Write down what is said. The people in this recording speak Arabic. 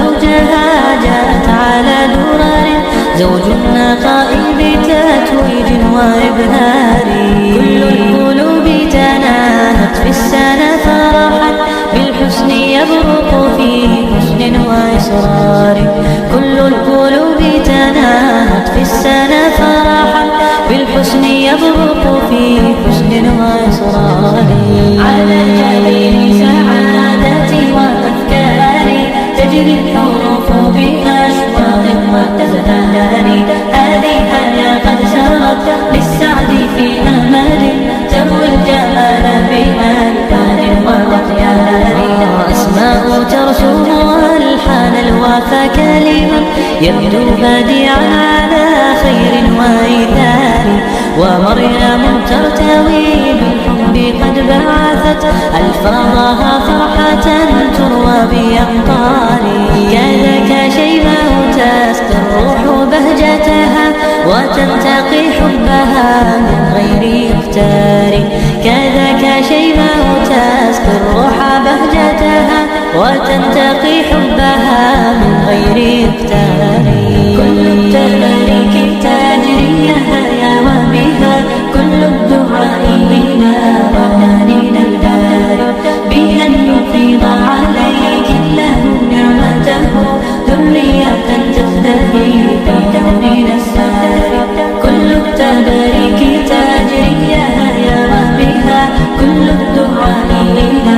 زوجها جاءت على درر، زوج النقاء بتتويج وإبهار. كل القلوب تناهت في السنة فرحا، بالحسن يبرق في حسن وإصرار. كل القلوب تناهت في السنة فرحا، بالحسن يبرق في حسن وإصرار. على الجبين سعادتي وأفكاري، تجري الحروف بأشواق وتزدهر. هذه حياة قد سرت للسعد في أمل، تروي الجمال بألبان وأطيار. أسماء ترسم ألحان الوفا كلمة، يبدو بادعا على خير وإيثار. ومريم ترتوي بالحب قد بعثت، ألفاظها فرحة تروى بأمطار. كذاك شيماء تسقي الروح بهجتها، وتنتقي حبها من غير اختار. كذاك شيماء تسقي الروح بهجتها، وتنتقي حبها من غير اختار. كل التبارك تجري هيا وبها، كل الدعاء إلى رحمن الدار. بأن يفيض عليك الله نعمته، ذرية تزدهي في كون السار. كل التبارك تجري هيا وبها، كل الدعاء إلى